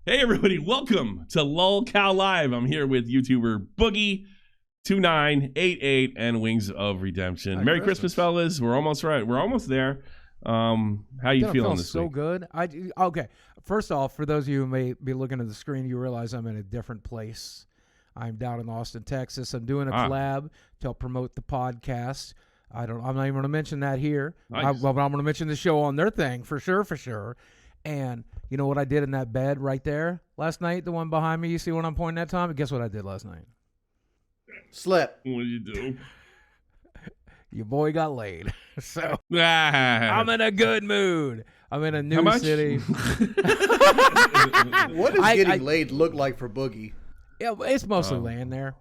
Hey everybody, welcome to Lolcow Live. I'm here with YouTuber Boogie 2988 and Wings of Redemption. Merry Christmas, fellas. We're almost right. We're almost there. How you feeling this week? So good. Okay. First off, for those of you who may be looking at the screen, you realize I'm in a different place. I'm down in Austin, Texas. I'm doing a collab to help promote the podcast. I'm not even going to mention that here. Nice. But I'm going to mention the show on their thing for sure. And you know what I did in that bed right there last night? The one behind me. You see what I'm pointing at, Tom? Guess what I did last night? Slept. What did you do? Your boy got laid. So I'm in a good mood. I'm in a new city. What does getting laid look like for Boogie? Yeah, it's mostly laying there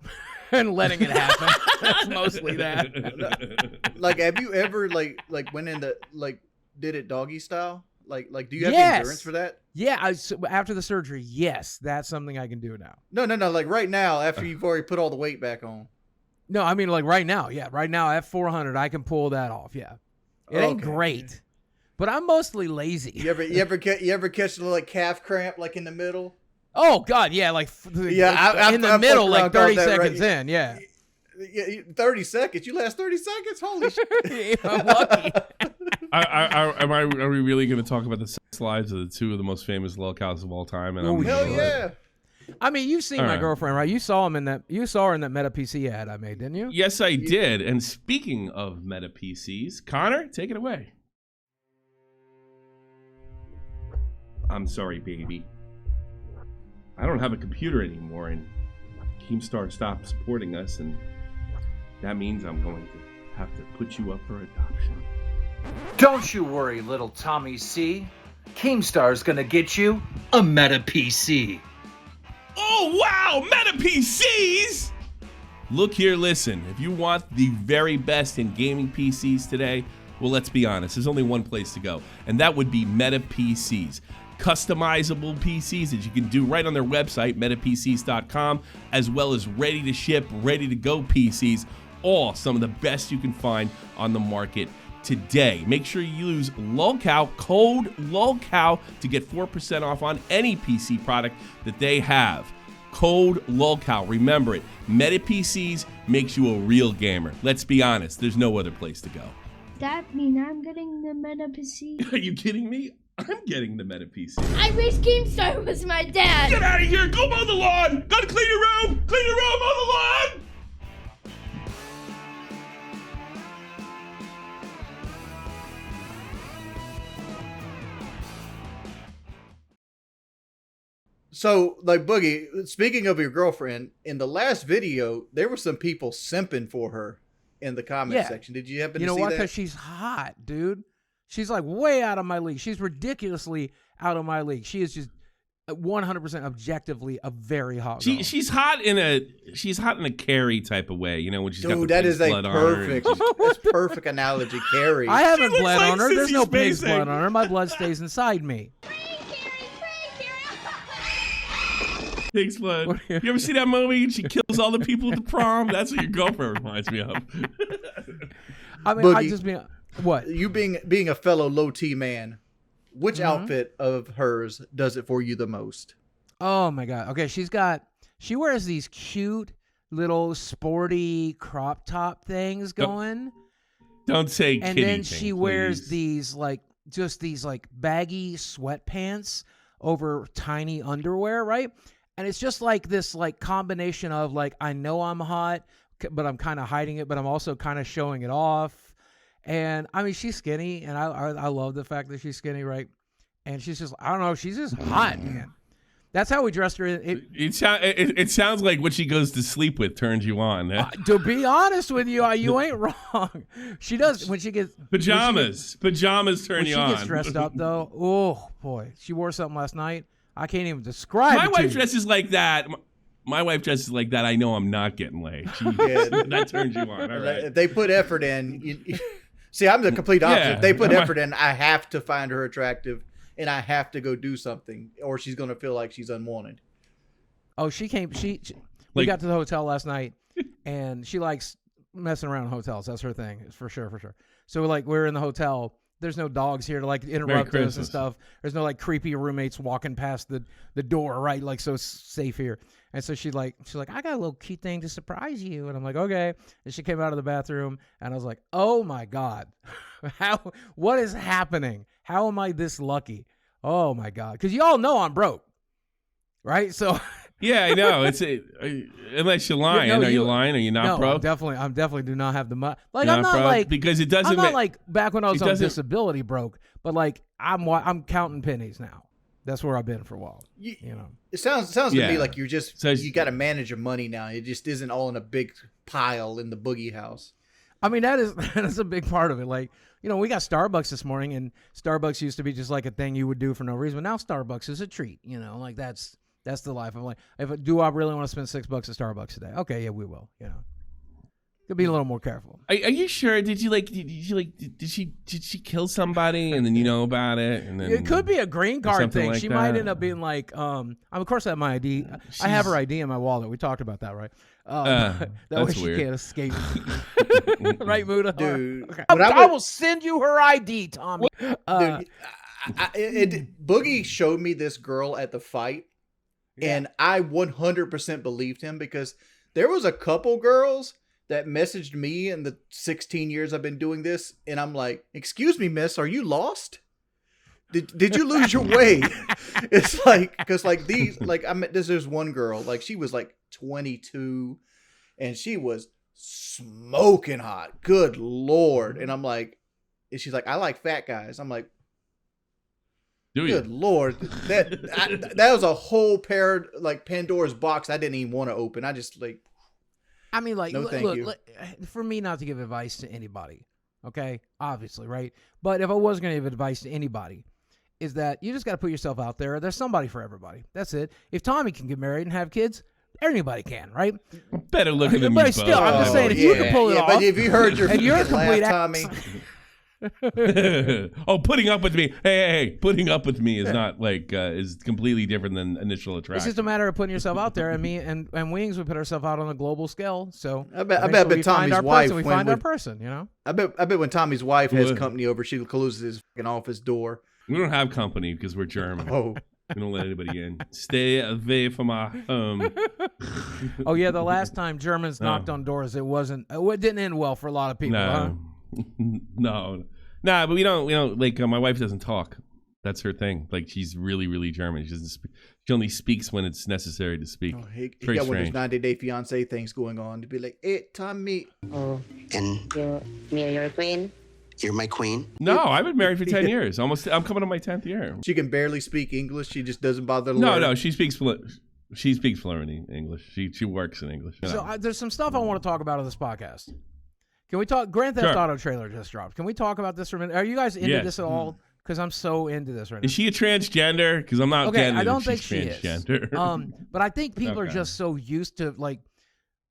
and letting it happen. That's mostly that. Like, have you ever like went into did it doggy style? Like, do you have the endurance for that? Yeah, after the surgery, yes, that's something I can do now. No. Like right now, after you've already put all the weight back on. No, I mean like right now. Yeah, right now at 400, I can pull that off. Yeah, it ain't great, but I'm mostly lazy. You ever catch the calf cramp like in the middle? Oh God, yeah, in the middle, like 30 seconds in. Yeah. 30 seconds. You last 30 seconds? Holy shit! I'm lucky. Are we really going to talk about the sex lives of the two of the most famous Lolcows of all time? And hell yeah! I mean, you've seen my girlfriend, right? You saw her in that MetaPC ad I made, didn't you? Yes, I did. And speaking of MetaPCs, Connor, take it away. I'm sorry, baby. I don't have a computer anymore, and Keemstar stopped supporting us, and that means I'm going to have to put you up for adoption. Don't you worry, little TommyC. Keemstar's gonna get you a MetaPC. Oh, wow! MetaPCs! Look here, listen. If you want the very best in gaming PCs today, well, let's be honest. There's only one place to go, and that would be MetaPCs. Customizable PCs that you can do right on their website, MetaPCs.com, as well as ready-to-ship, ready-to-go PCs, all some of the best you can find on the market today. Make sure you use Lolcow, code Lolcow, to get 4% off on any PC product that they have. Code Lolcow. Remember it. MetaPCs makes you a real gamer. Let's be honest. There's no other place to go. That mean I'm getting the MetaPC? Are you kidding me? I'm getting the MetaPC. I wish Keemstar was my dad. Get out of here. Go mow the lawn. Gotta clean your room. Clean your room. Mow the lawn. So, Boogie, speaking of your girlfriend, in the last video, there were some people simping for her in the comment section. Did you happen to see that? You know what? Because she's hot, dude. She's like way out of my league. She's ridiculously out of my league. She is just 100% objectively a very hot girl. She's hot in a Carrie type of way, you know, when she's got the that is a blood perfect, that's perfect analogy, Carrie. I haven't bled on her. There's no pig's blood on her. My blood stays inside me. Pig's blood. You ever see that movie? She kills all the people at the prom. That's what your girlfriend reminds me of. I mean, Boogie, I just mean what you being a fellow low T man. Which outfit of hers does it for you the most? Oh my God. Okay, she wears these cute little sporty crop top things going. Don't say kitty And then thing, she wears please. these baggy sweatpants over tiny underwear, right? And it's just like this combination of I know I'm hot, but I'm kind of hiding it, but I'm also kind of showing it off. And I mean, she's skinny, and I love the fact that she's skinny, right? And she's just, I don't know, she's just hot, man. That's how we dressed her. It sounds like what she goes to sleep with turns you on. To be honest with you, you ain't wrong. She does when she gets pajamas turn you on. When she gets dressed up, though, oh boy, she wore something last night. I can't even describe. My wife dresses like that. My wife dresses like that. I know I'm not getting laid. That turns you on. All right. If they put effort in, see, I'm the complete opposite. Yeah, if they put effort in, I have to find her attractive, and I have to go do something, or she's gonna feel like she's unwanted. Oh, she came. We got to the hotel last night, and she likes messing around in hotels. That's her thing, for sure. So we're in the hotel, there's no dogs here to like interrupt us and stuff. There's no like creepy roommates walking past the door, right? Like, so it's safe here. And so she's like, I got a little cute thing to surprise you. And I'm like, okay. And she came out of the bathroom and I was like, oh my God, what is happening? How am I this lucky? Oh my God. Because you all know I'm broke, right? So yeah, I know. Unless you're lying. Are you lying? Are you not broke? I'm definitely do not have the money. Like, I'm not broke? Like, because it doesn't. I'm not like back when I was on disability broke, but like I'm counting pennies now. That's where I've been for a while. You know, it sounds to me like you got to manage your money now. It just isn't all in a big pile in the Boogie house. I mean, that is a big part of it. Like, you know, we got Starbucks this morning, and Starbucks used to be just like a thing you would do for no reason. But now Starbucks is a treat. You know, like that's the life. I'm like, do I really want to spend $6 at Starbucks today? Okay, yeah, we will. You know, could be a little more careful. Are you sure? Did she kill somebody and then you know about it? And then it could be a green card thing. Like she might end up being like, of course I have my ID. I have her ID in my wallet. We talked about that, right? That way she can't escape. Right, Muda? Dude. Okay. I will send you her ID, Tommy. Dude, Boogie showed me this girl at the fight, and I 100% believed him because there was a couple girls that messaged me in the 16 years I've been doing this, and I'm like, excuse me, miss, are you lost? Did you lose your way? It's like, because like these, like there's one girl, like she was like 22, and she was smoking hot. Good Lord. And I'm like, and she's like, I like fat guys. I'm like, good Lord. That was a whole pair, like Pandora's box I didn't even want to open. I just like, I mean, like, no, look, for me not to give advice to anybody, okay? Obviously, right? But if I was going to give advice to anybody, is that you just got to put yourself out there. There's somebody for everybody. That's it. If Tommy can get married and have kids, anybody can, right? Better looking than me, but still, I'm just saying, if you can pull it off, but if you heard your and you're a complete Tommy. Oh, putting up with me. Hey, putting up with me is not like is completely different than initial attraction. It's just a matter of putting yourself out there. And me and Wings, we put ourselves out on a global scale. So I bet Tommy's wife, we find our person. You know, I bet when Tommy's wife has company over, she closes his fucking office door. We don't have company because we're German. Oh. We don't let anybody in. Stay away from our home. Oh yeah, the last time Germans knocked on doors, it didn't end well for a lot of people. Huh? No, but we don't like. My wife doesn't talk. That's her thing. Like, she's really, really German. She doesn't. She only speaks when it's necessary to speak. Oh, he got one of those 90-day fiance things going on to be like, hey, Tommy. Oh, and you're a queen. You're my queen. No, I've been married for 10 years. Almost. I'm coming to my 10th year. She can barely speak English. She just doesn't bother to learn. No, she speaks fluent English. She works in English. So there's some stuff I want to talk about on this podcast. Can we talk? Grand Theft Auto trailer just dropped. Can we talk about this for a minute? Are you guys into this at all? Because I'm so into this right now. Is she a transgender? Because I'm not. Okay, I don't think she transgender. is. But I think people are just so used to like,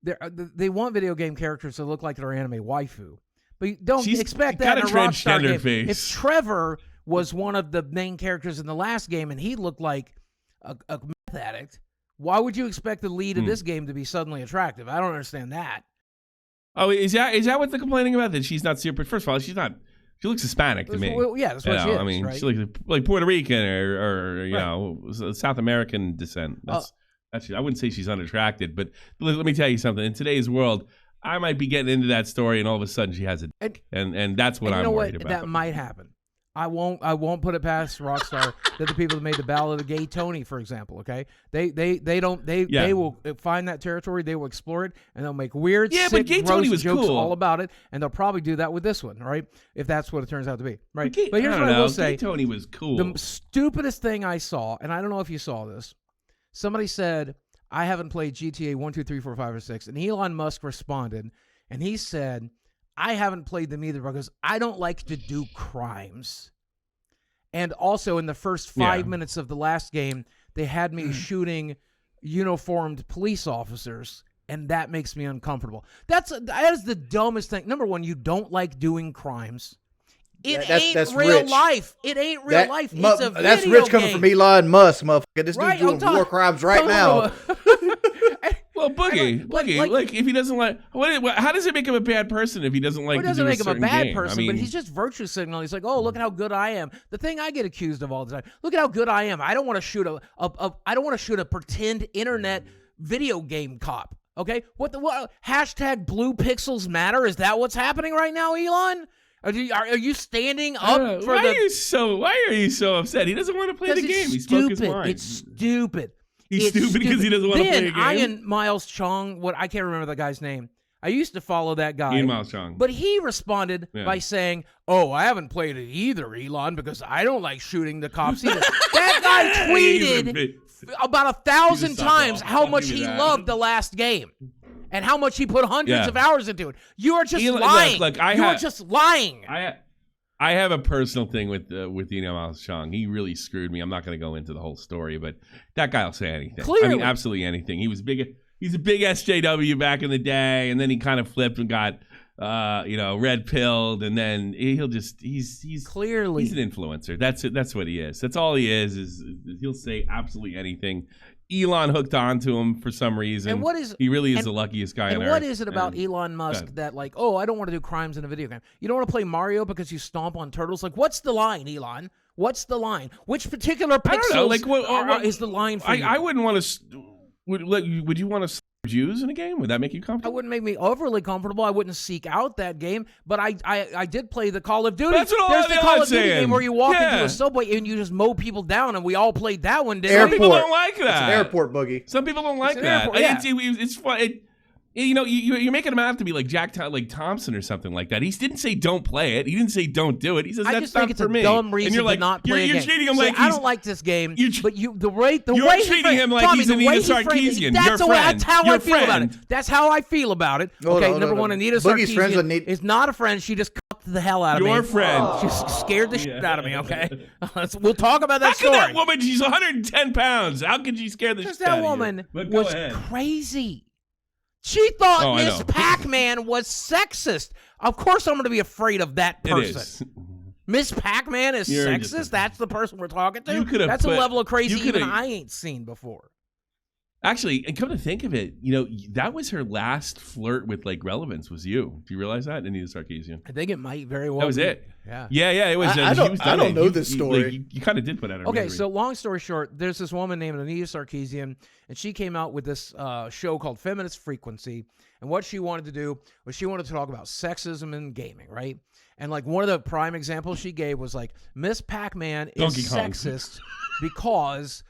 they want video game characters to look like their anime waifu. But don't expect that in a Rockstar game. Face. If Trevor was one of the main characters in the last game and he looked like a meth addict, why would you expect the lead of this game to be suddenly attractive? I don't understand that. Oh, is that what they're complaining about? That she's not super? First of all, she's not. She looks Hispanic to me. Well, yeah, that's what she is. I mean, right? she looks like Puerto Rican or you know, South American descent. I wouldn't say she's unattracted, but let me tell you something. In today's world, I might be getting into that story, and all of a sudden she has a dick, and that's what I'm worried about. That might happen. I won't put it past Rockstar that the people that made the Ballad of Gay Tony, for example, okay, they will find that territory, they will explore it, and they'll make weird, sick, gross jokes all about it, and they'll probably do that with this one, right? If that's what it turns out to be, right? But here's what I will say: Gay Tony was cool. The stupidest thing I saw, and I don't know if you saw this, somebody said, I haven't played GTA 1, 2, 3, 4, 5, or 6. And Elon Musk responded, and he said, I haven't played them either because I don't like to do crimes. And also in the first 5 minutes of the last game, they had me shooting uniformed police officers, and that makes me uncomfortable. That is the dumbest thing. Number one, you don't like doing crimes. It ain't real life. It ain't real life. It's a video That's rich coming game. from Elon Musk, motherfucker. This dude's doing war crimes right now. Well, Well, Boogie, like if he doesn't like, how does it make him a bad person if he doesn't like? It doesn't make him a bad person, I mean, but he's just virtue signaling. He's like, oh, look at how good I am. The thing I get accused of all the time. Look at how good I am. I don't want to shoot I don't want to shoot a pretend internet video game cop. Okay, what hashtag blue pixels matter? Is that what's happening right now, Elon? Are you standing up for why are you so upset? He doesn't want to play the game. He spoke his mind. It's stupid. He's stupid because he doesn't want to play a game. I and Miles Chong, I can't remember the guy's name. I used to follow that guy. Ian Miles Chong. But he responded by saying, oh, I haven't played it either, Elon, because I don't like shooting the cops either. That guy tweeted about 1,000 times how much he loved the last game. And how much he put hundreds of hours into it. You are just lying. Look, you are just lying. I have a personal thing with Ian Miles Chong. He really screwed me. I'm not going to go into the whole story, but that guy will say anything. Clearly. I mean, absolutely anything. He was big. He's a big SJW back in the day, and then he kind of flipped and got, red pilled, and then he's clearly he's an influencer. That's it. That's what he is. That's all he is he'll say absolutely anything. Elon hooked onto him for some reason. And he really is the luckiest guy on earth. And what is it about Elon Musk that like, oh, I don't want to do crimes in a video game. You don't want to play Mario because you stomp on turtles? Like, what's the line, Elon? What's the line? Which particular pixels is the line for you? I wouldn't want to. Would you want to Jews in a game? Would that make you comfortable? It wouldn't make me overly comfortable. I wouldn't seek out that game, but I did play the Call of Duty. That's what There's the Call of Duty saying. game where you walk into a subway and you just mow people down, and we all played that one, didn't Some people don't like that. It's an airport, Boogie. Some people don't like that. It's fun. You're making him out to be like like Thompson or something like that. He didn't say don't play it. He didn't say don't do it. He says that's not for me. I just think it's a dumb reason to not play a game. You're treating him like I don't like this game. But you're treating him like he's Anita Sarkeesian. That's how I feel about it. That's how I feel about it. Okay, number one, Anita Sarkeesian is not a friend. She just cucked the hell out of me. Your friend. She scared the shit out of me. Okay, we'll talk about that story. That woman? She's 110 pounds. How could she scare the shit out of you? That woman was crazy. She thought Miss Pac-Man was sexist. Of course I'm going to be afraid of that person. Miss Pac-Man is sexist? That's the person we're talking to? That's a level of crazy even I ain't seen before. Actually, and come to think of it, that was her last flirt with like relevance was you. Do you realize that? Anita Sarkeesian. I think it might very well That was be. it. Yeah, it was. I don't know this story. You kind of did put out. Okay, so long story short, there's this woman named Anita Sarkeesian, and she came out with this show called Feminist Frequency, and what she wanted to do was she wanted to talk about sexism in gaming, right? And like one of the prime examples she gave was like Miss Pac-Man is sexist because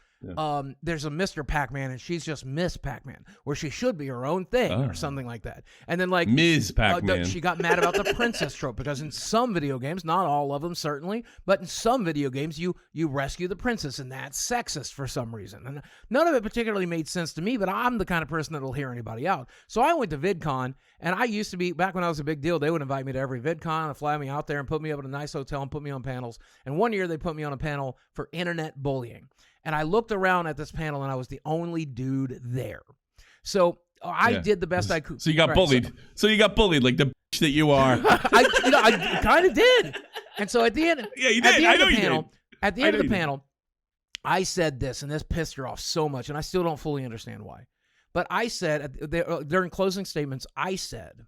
there's a Mr. Pac-Man and she's just Miss Pac-Man, where she should be her own thing or something like that. And then like Ms. Pac-Man, she got mad about the princess trope because in some video games, not all of them certainly, but in some video games you rescue the princess, and that's sexist for some reason. And none of it particularly made sense to me, but I'm the kind of person that'll hear anybody out. So I went to VidCon, and I used to be, back when I was a big deal, they would invite me to every VidCon and fly me out there and put me up at a nice hotel and put me on panels. And one year they put me on a panel for internet bullying. And I looked around at this panel, and I was the only dude there. So I did the best I could. So you got bullied. So you got bullied like the bitch that you are. I kind of did. And so at the end, you did. At the end of the panel, I said this, and this pissed her off so much, and I still don't fully understand why. But I said during closing statements, I said,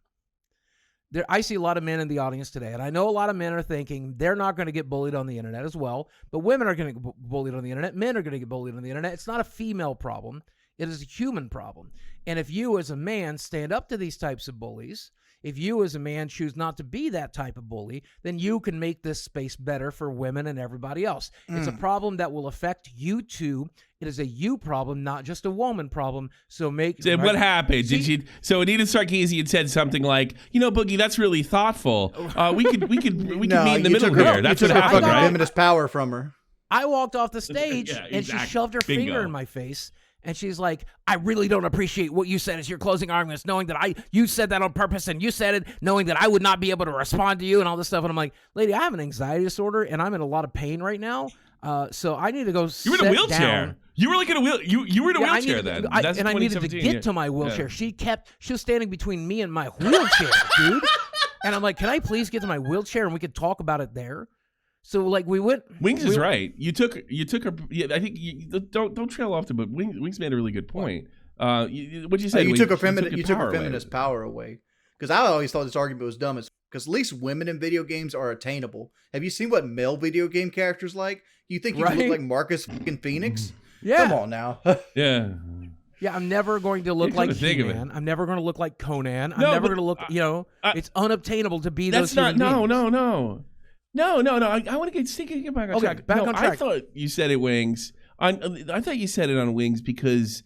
I see a lot of men in the audience today, and I know a lot of men are thinking they're not going to get bullied on the internet as well, but women are going to get bullied on the internet. Men are going to get bullied on the internet. It's not a female problem. It is a human problem. And if you as a man stand up to these types of bullies, if you as a man choose not to be that type of bully, then you can make this space better for women and everybody else. It's a problem that will affect you too. It is a you problem, not just a woman problem. So what happened? So Anita Sarkeesian said something like, Boogie, that's really thoughtful. We could meet in the middle here. That's what happened, right? Feminist power from her. I walked off the stage and she shoved her finger in my face. And she's like, I really don't appreciate what you said as your closing arguments, knowing that you said that on purpose, and you said it knowing that I would not be able to respond to you and all this stuff. And I'm like, lady, I have an anxiety disorder, and I'm in a lot of pain right now. So I need to go sit down. You were in a wheelchair. You were like in a you were in a wheelchair then. And I needed to get to my wheelchair. Yeah. She was standing between me and my wheelchair, dude. And I'm like, can I please get to my wheelchair and we could talk about it there? So like we went. Wings is right. You took her. Yeah, I think don't trail off to. But Wings made a really good point What'd you say? You Wings? took her power away. feminist power away. Because I always thought this argument was dumb. Because at least women in video games are attainable. Have you seen what male video game characters like? You think you can look like Marcus fucking Phoenix? Yeah. Come on now. Yeah. Yeah, I'm never going to look like He-Man. I'm never going to look like Conan. I'm never going to look, it's unobtainable to be those human beings. No. I want to get back on track. Back on track. I thought you said it, Wings. I thought you said it on Wings because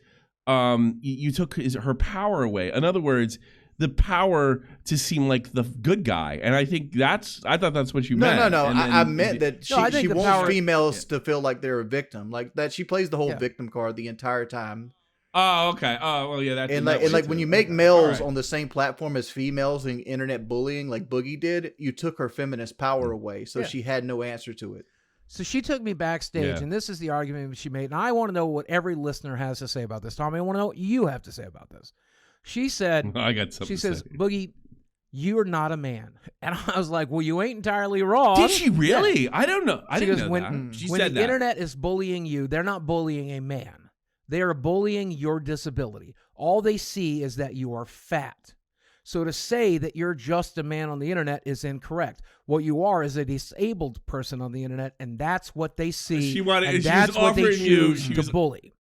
you took her power away. In other words, the power to seem like the good guy, and I think I thought that's what you meant. No. I meant that she wants power, females to feel like they're a victim, like that. She plays the whole victim card the entire time. Oh, okay. Oh, well, yeah. That's like when you make males on the same platform as females in internet bullying, like Boogie did, you took her feminist power away, so she had no answer to it. So she took me backstage, and this is the argument she made. And I want to know what every listener has to say about this. Tommy, I want to know what you have to say about this. She said, I got something. She says, Boogie, you're not a man. And I was like, well, you ain't entirely wrong. Did she really? Yeah. I don't know. I didn't know when, that. She when said the internet is bullying you, they're not bullying a man. They are bullying your disability. All they see is that you are fat. So to say that you're just a man on the internet is incorrect. What you are is a disabled person on the internet, and that's what they see. And that's what they choose to bully.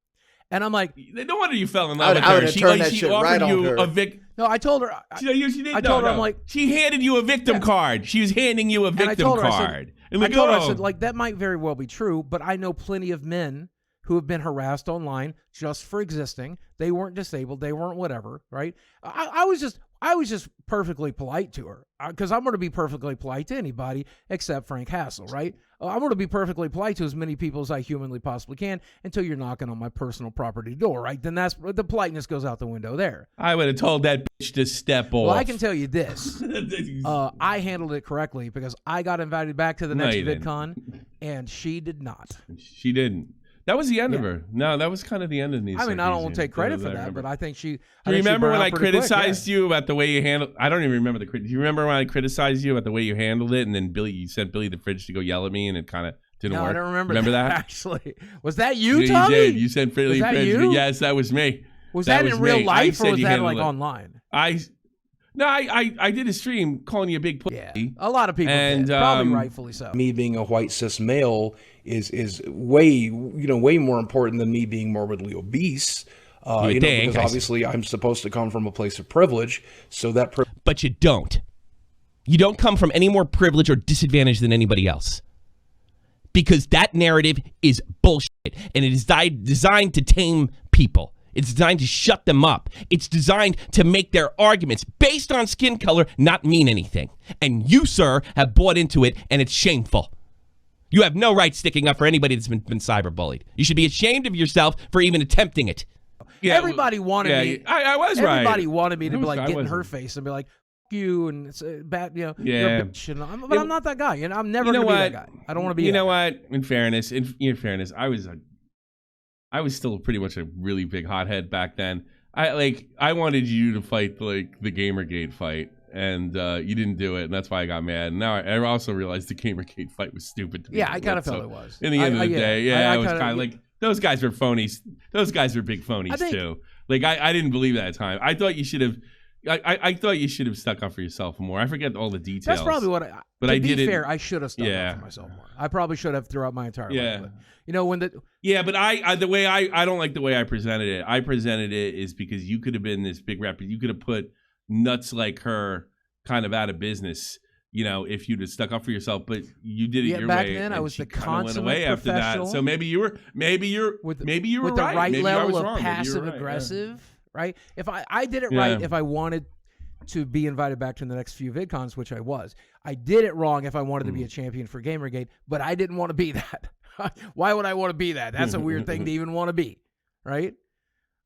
And I'm like, no wonder you fell in love with I would her. have turned that shit right on her. No, I told her. She didn't. I told her, I'm like, she handed you a victim card. She was handing you a victim card. I told her, I said, like, that might very well be true, but I know plenty of men who have been harassed online just for existing. They weren't disabled. They weren't whatever, right? I was just perfectly polite to her because I'm going to be perfectly polite to anybody except Frank Hassel, right? I'm going to be perfectly polite to as many people as I humanly possibly can until you're knocking on my personal property door, right? Then that's the politeness goes out the window there. I would have told that bitch to step off. Well, I can tell you this. I handled it correctly because I got invited back to the next VidCon, and she did not. She didn't. That was the end of her. No, that was kind of the end of these. I mean, I don't want to take credit for that, but I think she. Do you remember when I criticized you about the way you handled? I don't even remember the. Do you remember when I criticized you about the way you handled it, and then you sent Billy the fridge to go yell at me, and it kind of didn't work? I don't remember. Remember that? Actually, was that you, Tommy? You did. You sent Billy the fridge. You? Yes, that was me. Was that in real life, or was that like online? I did a stream calling you a big pussy. Yeah, a lot of people did. Probably rightfully so. Me being a white cis male is way more important than me being morbidly obese. Because obviously I'm supposed to come from a place of privilege, so that. But you don't. You don't come from any more privilege or disadvantage than anybody else. Because that narrative is bullshit, and it is designed to tame people. It's designed to shut them up. It's designed to make their arguments based on skin color not mean anything. And you, sir, have bought into it, and it's shameful. You have no right sticking up for anybody that's been cyberbullied. You should be ashamed of yourself for even attempting it. Yeah, everybody wanted me. I was right. Everybody wanted me to be like, get in her face and be like, F you, and it's bad, you're a bitch. And but I'm not that guy. I'm never going to be that guy. I don't want to be. You know what? In fairness, I was still pretty much a really big hothead back then. I wanted you to fight like the Gamergate fight, and you didn't do it, and that's why I got mad. And now I also realized the Gamergate fight was stupid. I kind of felt it was. In the end of the day, I was kind of like, those guys were phonies. Those guys are big phonies too. Like I didn't believe that at the time. I thought you should have. I thought you should have stuck up for yourself more. I forget all the details. That's probably what. But to be fair, I should have stuck up for myself more. I probably should have throughout my entire life. But, when the but I don't like the way I presented it. I presented it is because you could have been this big rapper. You could have put nuts like her kind of out of business. If you'd have stuck up for yourself, but you did it your back way. Then I was the consummate went away after that. So maybe you were with the right level of passive aggressive. Right? If I did it right, if I wanted to be invited back to the next few VidCons, which I was, I did it wrong if I wanted to be a champion for Gamergate, but I didn't want to be that. Why would I want to be that? That's a weird thing to even want to be, right?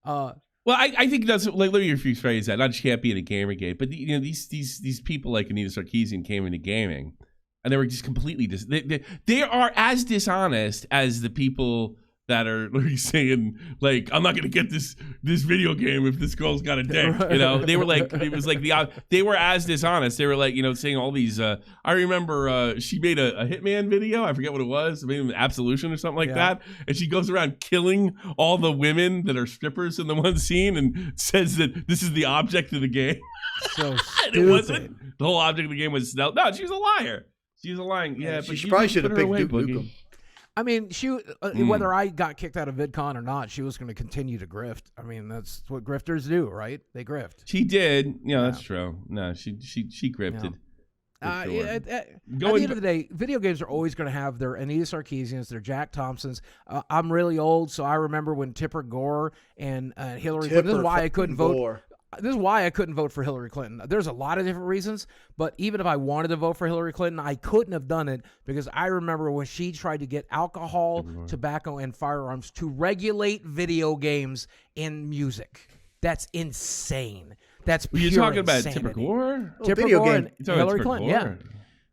Well, I think that's let me rephrase that. Not champion at Gamergate, but these people like Anita Sarkeesian came into gaming, and they were just completely they are as dishonest as the people that are like saying like, I'm not gonna get this video game if this girl's got a dick. You know, they were like, it was like they were as dishonest. They were like, you know, saying all these. I remember she made a Hitman video. I forget what it was, maybe Absolution or something like that. And she goes around killing all the women that are strippers in the one scene and says that this is the object of the game. So stupid. It wasn't. The whole object of the game was stealth. No, she was a liar. She was a lying. Yeah, but she probably should have picked Duke Boogie. Nukem. I mean, whether I got kicked out of VidCon or not, she was going to continue to grift. I mean, that's what grifters do, right? They grift. She did. Yeah, that's true. No, she grifted. Yeah. At the end of the day, video games are always going to have their Anita Sarkeesians, their Jack Thompsons. I'm really old, so I remember when Tipper Gore and Hillary Clinton. This is why I couldn't vote. This is why I couldn't vote for Hillary Clinton. There's a lot of different reasons, but even if I wanted to vote for Hillary Clinton, I couldn't have done it because I remember when she tried to get alcohol, tobacco, and firearms to regulate video games and music. That's insane. That's pure You're talking about insanity. Tipper Gore? Tipper video Gore game- and Hillary Clinton, yeah.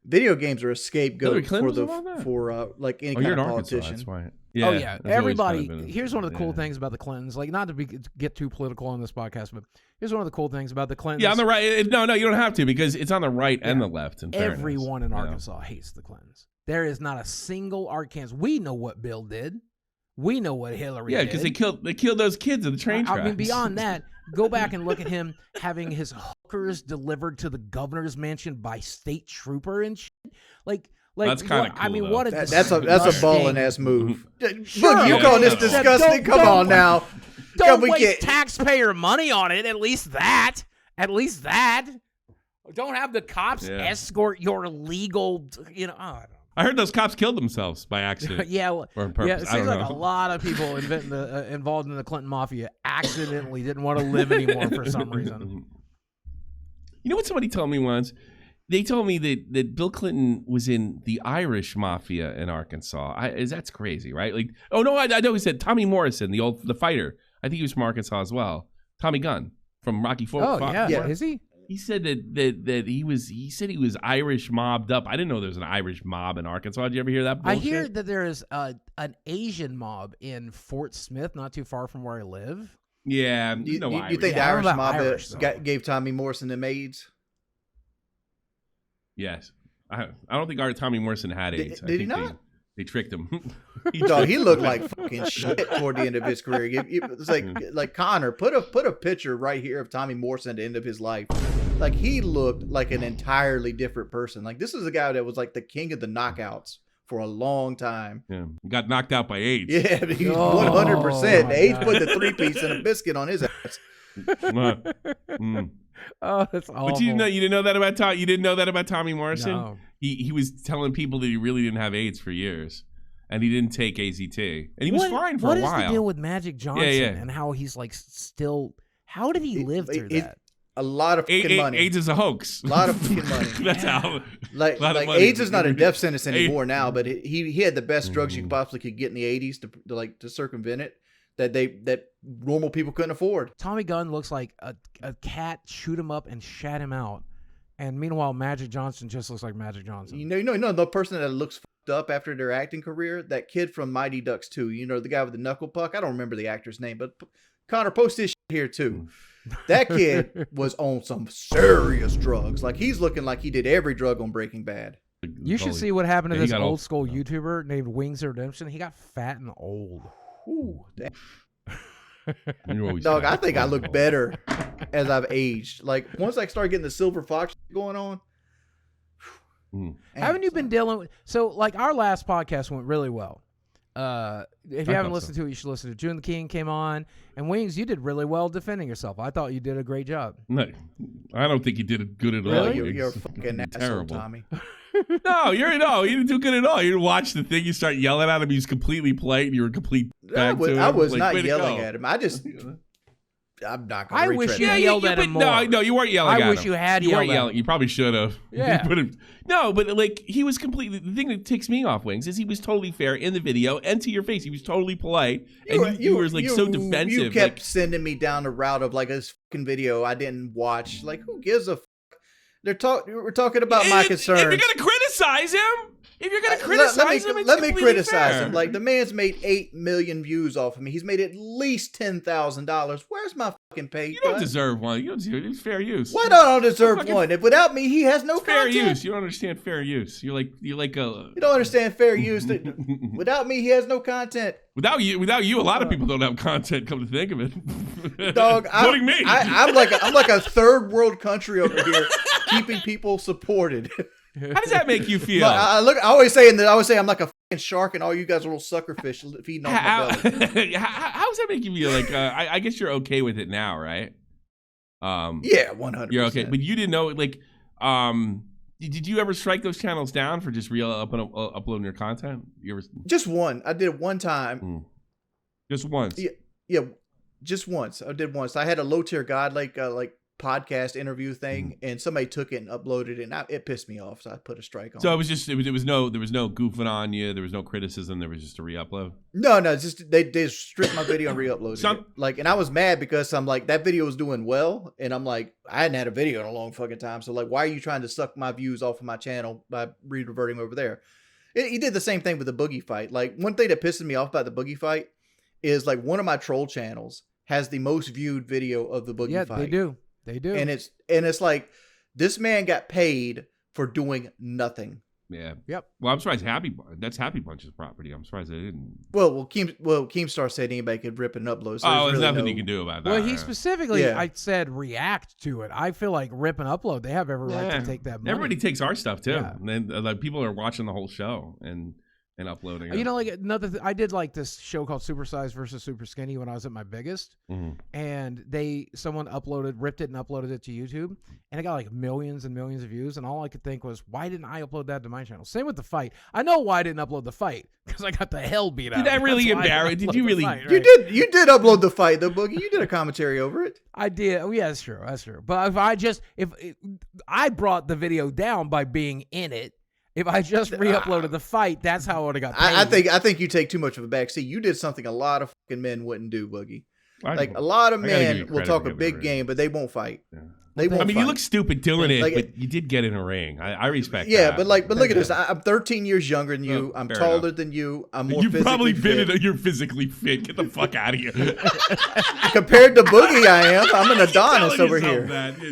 Video games are a scapegoat for like any kind you're of in Arkansas, politician. that's why. Yeah, oh yeah, that's everybody. kind of Here's one of the cool things about the Clintons. Like, not to get too political on this podcast, but here's one of the cool things about the Clintons. Yeah, on the right. No, you don't have to because it's on the right and the left. In fairness, everyone in Arkansas hates the Clintons. There is not a single Arkansas. We know what Bill did. We know what Hillary did. Yeah, because they killed those kids in the train tracks. I mean, beyond that, go back and look at him having his hookers delivered to the governor's mansion by state trooper and shit. Like that's kind of cool. I mean, what that's a balling ass move. Sure, Look, you calling this disgusting? Come on now. Don't waste taxpayer money on it. At least that. Don't have the cops escort your legal. You know. I heard those cops killed themselves by accident. Yeah, or on purpose. It seems like a lot of people involved in the Clinton Mafia accidentally didn't want to live anymore for some reason. You know what somebody told me once? They told me that Bill Clinton was in the Irish Mafia in Arkansas. That's crazy, right? Like, oh no, I know he said Tommy Morrison, the fighter. I think he was from Arkansas as well. Tommy Gunn from Rocky Fort. Oh yeah, is he? He said that he said he was Irish mobbed up. I didn't know there was an Irish mob in Arkansas. Did you ever hear that bullshit? I hear that there is an Asian mob in Fort Smith, not too far from where I live. Yeah, you think the Irish mob gave Tommy Morrison them AIDS? Yes, I don't think our Tommy Morrison had AIDS. Did he not? They tricked him. He looked like fucking shit toward the end of his career. It's like Connor, put a picture right here of Tommy Morrison at the end of his life. Like, he looked like an entirely different person. Like, this is a guy that was like the king of the knockouts for a long time. Yeah, got knocked out by AIDS. Yeah, he's 100%. AIDS put the 3-piece and a biscuit on his ass. Oh, that's awful. But you didn't know that about Tom. You didn't know that about Tommy Morrison. No. He was telling people that he really didn't have AIDS for years, and he didn't take AZT, and he was fine for a while. What is the deal with Magic Johnson and how he's like still? How did he live through that? A lot of fucking money. AIDS is a hoax. A lot of fucking money. That's how. Like AIDS is not a death sentence anymore now, but he had the best drugs you possibly could get in the 80s to circumvent it. That normal people couldn't afford. Tommy Gunn looks like a cat shoot him up and shat him out, and meanwhile Magic Johnson just looks like Magic Johnson. You know the person that looks fucked up after their acting career, that kid from Mighty Ducks 2. You know, the guy with the knuckle puck. I don't remember the actor's name, but Connor, post this shit here too. That kid was on some serious drugs. Like, he's looking like he did every drug on Breaking Bad. You should see what happened to this old school YouTuber named Wings of Redemption. He got fat and old. Ooh, dog, I think I look better as I've aged. Like, once I start getting the silver fox going on. Haven't you been dealing with? So, like, our last podcast went really well. If you haven't listened to it, you should listen to it. June the King came on, and Wings, you did really well defending yourself. I thought you did a great job. No, I don't think you did it good at all. Really? You're a fucking asshole, Tommy. No, you didn't do good at all. You watch the thing, you start yelling at him, he's completely polite, and you were complete back to him. I was not yelling at him. I'm not going to I wish you yelled at him more. No, you weren't yelling at him. I wish you had yelled at him. You weren't yelling. You probably should have. Yeah. No, but like, he was completely, the thing that ticks me off, Wings, is he was totally fair in the video and to your face. He was totally polite. You were like so defensive. You kept sending me down the route of like this fucking video I didn't watch. Like, who gives a fuck? We're talking about my concerns. If you're going to criticize him, If you're gonna criticize him, let me criticize him. Like, the man's made 8 million views off of me. He's made at least $10,000. Where's my fucking pay? You don't deserve one. You don't deserve it. It's fair use. Why don't I deserve one? If without me, he has no fair content. use. You don't understand fair use. You're like a. You don't understand fair use. Without me, he has no content. Without you, a lot of people don't have content. Come to think of it, dog, including me. I'm like a third world country over here, keeping people supported. How does that make you feel? I always say I'm like a fucking shark, and all you guys are little sucker fish feeding off my belly. How does that make you feel? Like, I guess you're okay with it now, right? Yeah, 100%. You're okay, but you didn't know. Like, did you ever strike those channels down for just uploading your content? You ever? Just one. I did it one time. Just once. Yeah, just once. I did once. I had a low tier god like podcast interview thing, and somebody took it and uploaded it, and it pissed me off, so I put a strike on. So it was there was no goofing on you, there was no criticism, there was just a re-upload. No, just they stripped my video and re-uploaded it. Like, and I was mad because I'm like, that video was doing well, and I'm like, I hadn't had a video in a long fucking time, so like, why are you trying to suck my views off of my channel by reverting over there? He did the same thing with the Boogie fight. Like, one thing that pisses me off about the Boogie fight is, like, one of my troll channels has the most viewed video of the Boogie fight. They do. And it's like, this man got paid for doing nothing. Yeah. Yep. Well, I'm surprised that's Happy Bunch's property. I'm surprised they didn't. Well, Keemstar said anybody could rip and upload. So there's nothing you can do about that. Well, he specifically, I said, react to it. I feel like rip and upload. They have every right to take that money. Everybody takes our stuff too. Yeah. And then like, people are watching the whole show and uploading it. You know, like I did like this show called Super Size versus Super Skinny when I was at my biggest, and someone ripped it and uploaded it to YouTube, and it got like millions and millions of views, and all I could think was, why didn't I upload that to my channel? Same with the fight. I know why I didn't upload the fight, because I got the hell beat out. Did that really embarrass? Did you really? Fight, right? You did upload the fight though, Boogie. You did a commentary over it. I did. Oh, yeah, that's true. But if I brought the video down by being in it. If I just re-uploaded the fight, that's how I would have got paid. I think you take too much of a backseat. You did something a lot of fucking men wouldn't do, Boogie. Like, a lot of men will talk a big game, but they won't fight. Yeah. They won't fight. You look stupid doing it, but you did get in a ring. I respect that. Yeah, but look at this. I'm 13 years younger than you. I'm taller than you. I'm more physically fit. You're physically fit. Get the fuck out of here. Compared to Boogie, I am. I'm an Adonis over here.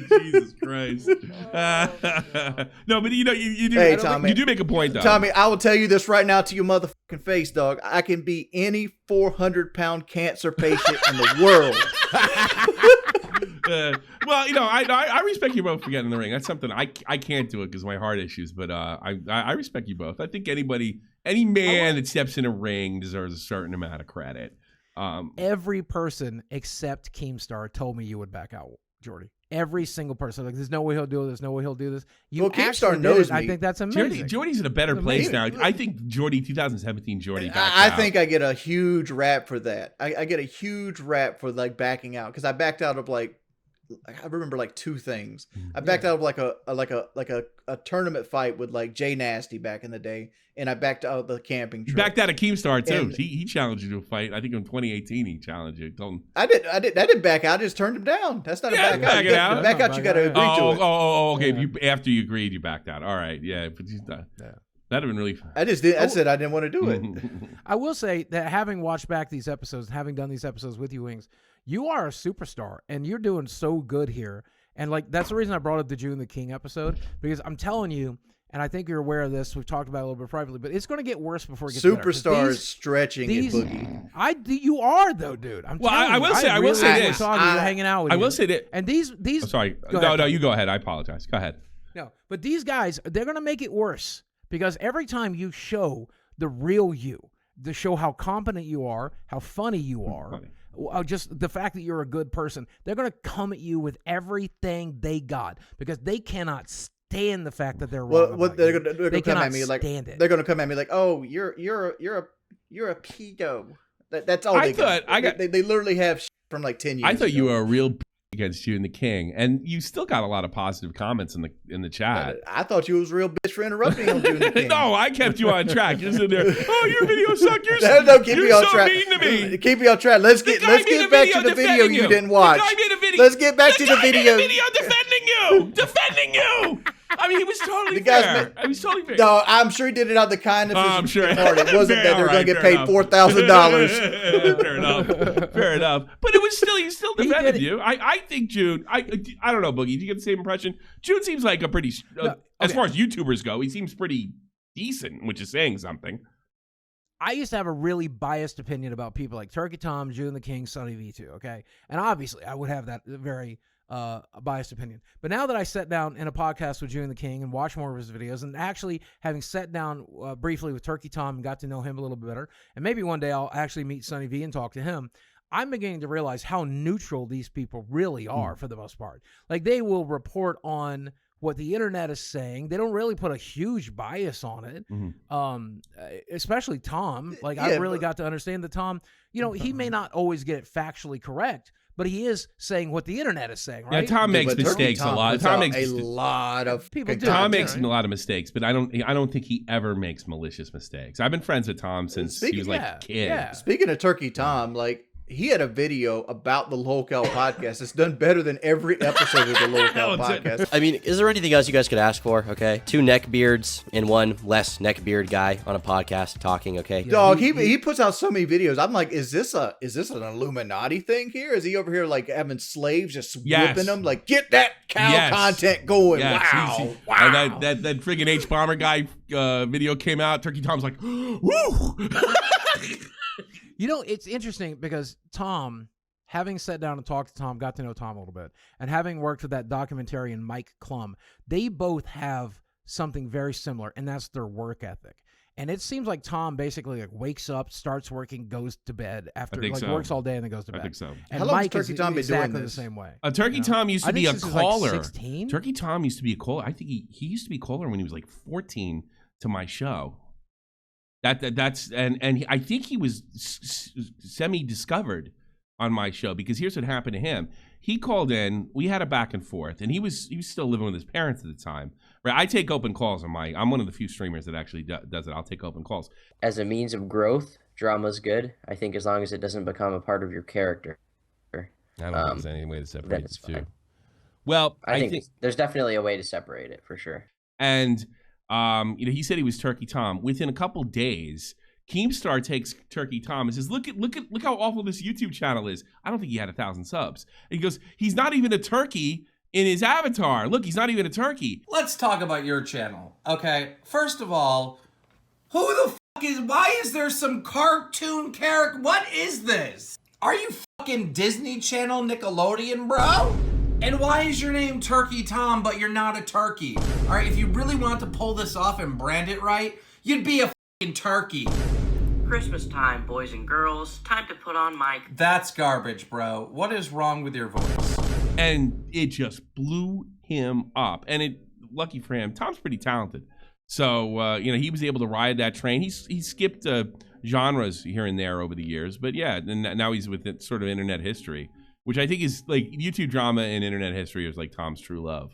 Jesus Christ. No, but you do. Hey, Tommy, you do make a point, though. Tommy, I will tell you this right now to your motherfucking face, dog. I can be any 400-pound cancer patient in the world. Well, I respect you both for getting in the ring. That's something I can't do it because of my heart issues. But I respect you both. I think any man that steps in a ring deserves a certain amount of credit. Every person except Keemstar told me you would back out, Jordy. Every single person. Like, there's no way he'll do it. There's no way he'll do this. Keemstar knows me. I think that's amazing. Jordy's in a better place now. I think 2017 Jordy. I think I get a huge rap for that. I get a huge rap for like backing out because I backed out of like. I remember like two things. I backed out of like a tournament fight with like Jay Nasty back in the day, and I backed out of the camping trip. You backed out of Keemstar too. He challenged you to a fight. I think in 2018 he challenged you. Told him. I didn't back out. I just turned him down. That's not a back out. The back out, you got to agree to it. Oh, okay. Yeah. After you agreed, you backed out. All right, yeah. But he's not. Yeah. That'd have been really fun. I said I didn't want to do it. I will say that having watched back these episodes, having done these episodes with you, Wings, you are a superstar, and you're doing so good here. And like that's the reason I brought up the June the King episode, because I'm telling you, and I think you're aware of this. We've talked about it a little bit privately, but it's going to get worse before it gets better. Superstar is stretching it, Boogie. You are though, dude. I'm telling you. I will say this. You're hanging out with I will say that. And these. I'm sorry. No, you go ahead. I apologize. Go ahead. No, but these guys, they're going to make it worse. Because every time you show the real you, to show how competent you are, how funny you are, just the fact that you're a good person, they're going to come at you with everything they got because they cannot stand the fact that they're wrong. They're going to come at me like it. They're going to come at me like, "Oh, you're a pedo." That's all they got. They literally have shit from like 10 years. I thought you were a real against you and the King, and you still got a lot of positive comments in the chat. I thought you was a real bitch for interrupting on June the King. No, I kept you on track. You're sitting there. Oh, your video sucked. Keep me on track. Mean to me. Keep me on track. Let's get back to the video you didn't watch. Let's get back to the video. Defending you. I mean, he was totally fair. I was totally fair. No, I'm sure he did it out of the kindness of I'm his sure. heart. It wasn't that they're going to get paid $4,000. Fair enough. Fair enough. But it was still, he still defended you. I think June, I don't know, Boogie, do you get the same impression? June seems like a pretty, as far as YouTubers go, he seems pretty decent, which is saying something. I used to have a really biased opinion about people like Turkey Tom, June the King, Sonny V2, okay? And obviously, I would have that very biased opinion. But now that I sat down in a podcast with June the King and watched more of his videos, and actually having sat down briefly with Turkey Tom and got to know him a little bit better, and maybe one day I'll actually meet Sonny V and talk to him, I'm beginning to realize how neutral these people really are for the most part. Like, they will report on what the internet is saying. They don't really put a huge bias on it. Especially Tom. Like, I really got to understand that Tom, you know, he may not always get it factually correct, but he is saying what the internet is saying, right? Yeah, Tom makes mistakes a lot. Tom makes a lot of people. Tom makes a lot of mistakes, but I don't think he ever makes malicious mistakes. I've been friends with Tom since he was like a kid. Yeah. Speaking of Turkey Tom, like, he had a video about the Lolcow podcast. It's done better than every episode of the Lolcow podcast. I mean, is there anything else you guys could ask for? Okay, 2 neckbeards and 1 less neckbeard guy on a podcast talking. Okay, dog. He puts out so many videos. I'm like, is this an Illuminati thing here? Is he over here like having slaves just whipping them? Like, get that cow content going. Wow, wow. And that friggin' H Bomber guy video came out. Turkey Tom's like, woo. You know, it's interesting because Tom, having sat down and talked to Tom, got to know Tom a little bit, and having worked with that documentarian Mike Klum, they both have something very similar, and that's their work ethic. And it seems like Tom basically like wakes up, starts working, goes to bed after works all day and then goes to bed. I think so. And How long Mike has Turkey Tom been exactly doing the this? same way. Turkey Tom used to be a caller. Like 16? Turkey Tom used to be a caller. I think he used to be a caller when he was like 14 to my show. That's I think he was semi-discovered on my show, because here's what happened to him. He called in, we had a back and forth, and he was still living with his parents at the time. Right, I take open calls on I'm one of the few streamers that actually does it. I'll take open calls. As a means of growth, drama's good. I think as long as it doesn't become a part of your character. I don't think there's any way to separate the two. Fine. Well, I think there's definitely a way to separate it for sure. And he said he was Turkey Tom. Within a couple days, Keemstar takes Turkey Tom and says, "Look how awful this YouTube channel is. I don't think he had 1,000 subs." And he goes, "He's not even a turkey in his avatar. Look, he's not even a turkey." Let's talk about your channel. Okay, first of all, who the fuck is? Why is there some cartoon character? What is this? Are you fucking Disney Channel, Nickelodeon, bro? And why is your name Turkey Tom, but you're not a turkey? All right, if you really want to pull this off and brand it right, you'd be a fucking turkey. Christmas time, boys and girls. Time to put on my... That's garbage, bro. What is wrong with your voice? And it just blew him up. And lucky for him, Tom's pretty talented. So, he was able to ride that train. He skipped genres here and there over the years. But yeah, and now he's with sort of internet history, which I think is like YouTube drama and internet history is like Tom's true love.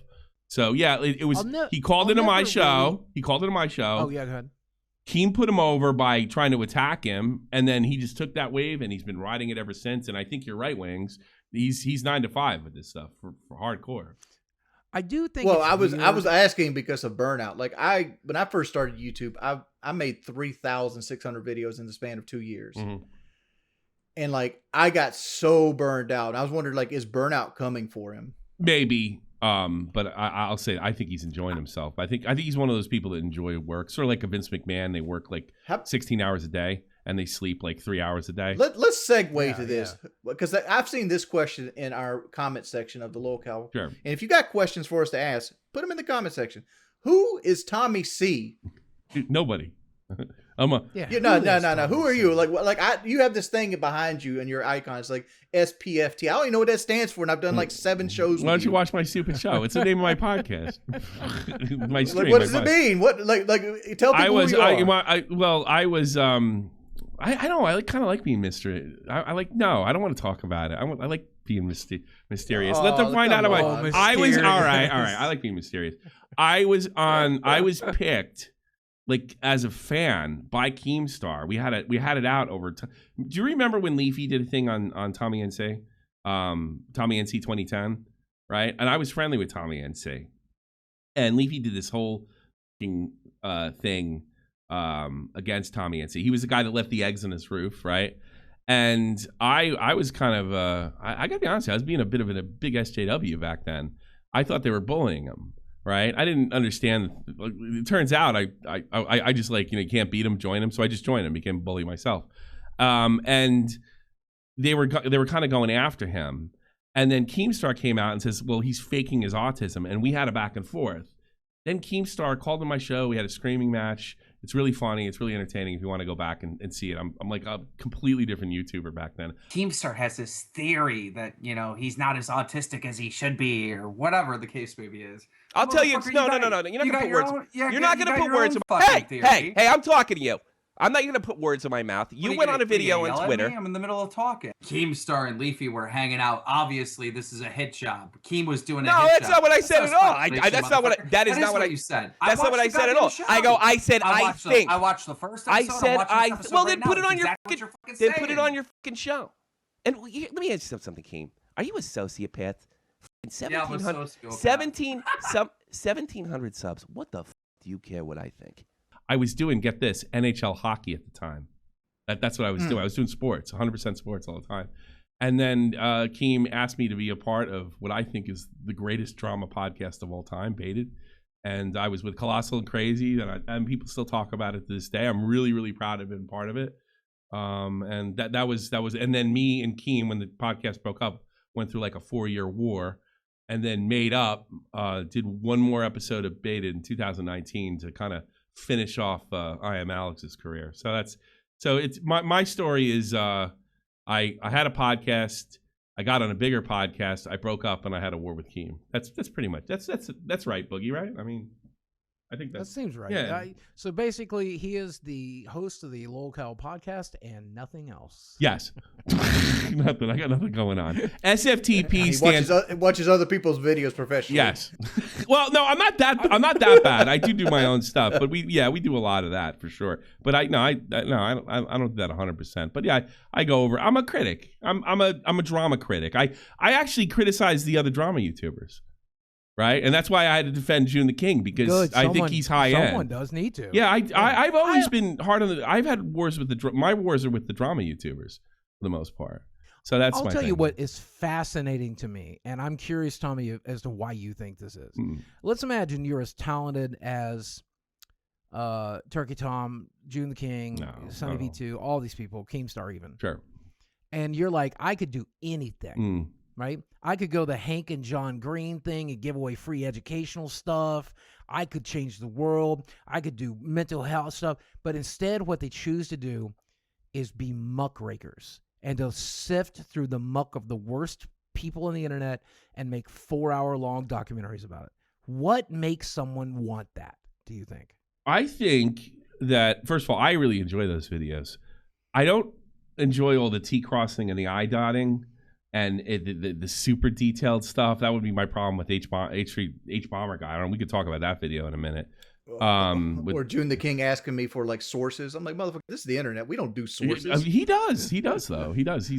So yeah, it was. He called into my show. He called into my show. Oh yeah, go ahead. Keem put him over by trying to attack him, and then he just took that wave and he's been riding it ever since. And I think you're right, Wings. He's 9 to 5 with this stuff for hardcore. I do think. Well, I was asking because of burnout. Like when I first started YouTube, I made 3,600 videos in the span of 2 years. Mm-hmm. And like, I got so burned out. I was wondering, like, is burnout coming for him? Maybe. But I'll say, I think he's enjoying himself. I think he's one of those people that enjoy work. Sort of like a Vince McMahon. They work like 16 hours a day and they sleep like 3 hours a day. Let's segue to this, because I've seen this question in our comment section of the Lolcow. Sure. And if you got questions for us to ask, put them in the comment section. Who is TommyC? Nobody. No. Who are you? You have this thing behind you and your icon is like SPFT. I don't even know what that stands for, and I've done like 7 shows. Why don't you watch my stupid show? It's the name of my podcast. My stream. Like, what does it mean? What tell people who you are. I was I don't know. I kind of like being mystery. I don't want to talk about it. I like being mysterious. Let them find out about it. I was all right. I like being mysterious. I was picked like as a fan by Keemstar. We had it out over time. Do you remember when Leafy did a thing on TommyNC? TommyNC 2010, right? And I was friendly with TommyNC. And Leafy did this whole thing against TommyC. He was the guy that left the eggs on his roof, right? And I was kind of I gotta be honest, I was being a bit of a big SJW back then. I thought they were bullying him, right? I didn't understand. It turns out I just like, you can't beat him, join him. So I just joined him, became a bully myself. And they were kind of going after him. And then Keemstar came out and says, well, he's faking his autism. And we had a back and forth. Then Keemstar called on my show. We had a screaming match. It's really funny. It's really entertaining if you want to go back and see it. I'm like a completely different YouTuber back then. Keemstar has this theory that, he's not as autistic as he should be, or whatever the case maybe is. I'll tell you, no. You're not going to put words. You're not going to put words in my mouth. Hey, I'm talking to you. I'm not going to put words in my mouth. You went on a video on Twitter. I'm in the middle of talking. Keemstar and Leafy were hanging out. Obviously, this is a hit job. Keem was doing a hit job. No, that's not what I said at all. That's not what. That is not what you said. That's not what I said at all. I said I think. I watched the first episode. Well, then put it on your. Then put it on your fucking show. And let me ask you something, Keem. Are you a sociopath? 1,700 subs. What the f do you care what I think? I was doing, get this, NHL hockey at the time. That's what I was doing. I was doing sports, 100% sports all the time. And then Keem asked me to be a part of what I think is the greatest drama podcast of all time, Baited. And I was with Colossal and Crazy, and people still talk about it to this day. I'm really, really proud of being part of it. And that was, and then me and Keem, when the podcast broke up, went through like a 4-year war, and then made up, did one more episode of Baited in 2019 to kind of finish off I Am Alex's career. So it's my story is I had a podcast, I got on a bigger podcast, I broke up, and I had a war with Keem. That's pretty much that's right, Boogie, right? I mean, I think that seems right. Yeah. So basically, he is the host of the Lolcow podcast and nothing else. Yes. Nothing. I got nothing going on. SFTP stands. Watches other people's videos professionally. Yes. Well, no, I'm not that bad. I do my own stuff, but we do a lot of that for sure. But I don't do that 100%. But yeah, I go over. I'm a critic. I'm a drama critic. I actually criticize the other drama YouTubers. Right, and that's why I had to defend June the King, because I think he's high end. Someone does need to. Yeah, I've always been hard on the. I've had wars with my wars are with the drama YouTubers for the most part. So that's. I'll tell you what is fascinating to me, and I'm curious, Tommy, as to why you think this is. Let's imagine you're as talented as Turkey Tom, June the King, Sunny V2, all these people, Keemstar even. Sure. And you're like, I could do anything. Right? I could go the Hank and John Green thing and give away free educational stuff. I could change the world. I could do mental health stuff. But instead, what they choose to do is be muckrakers. And they'll sift through the muck of the worst people on the internet and make 4-hour-long documentaries about it. What makes someone want that, do you think? I think that, first of all, I really enjoy those videos. I don't enjoy all the T crossing and the I dotting. And the super detailed stuff, that would be my problem with H Bomber guy. We could talk about that video in a minute. Or June the King asking me for like sources. I'm like, motherfucker, this is the internet. We don't do sources. He does though. He does.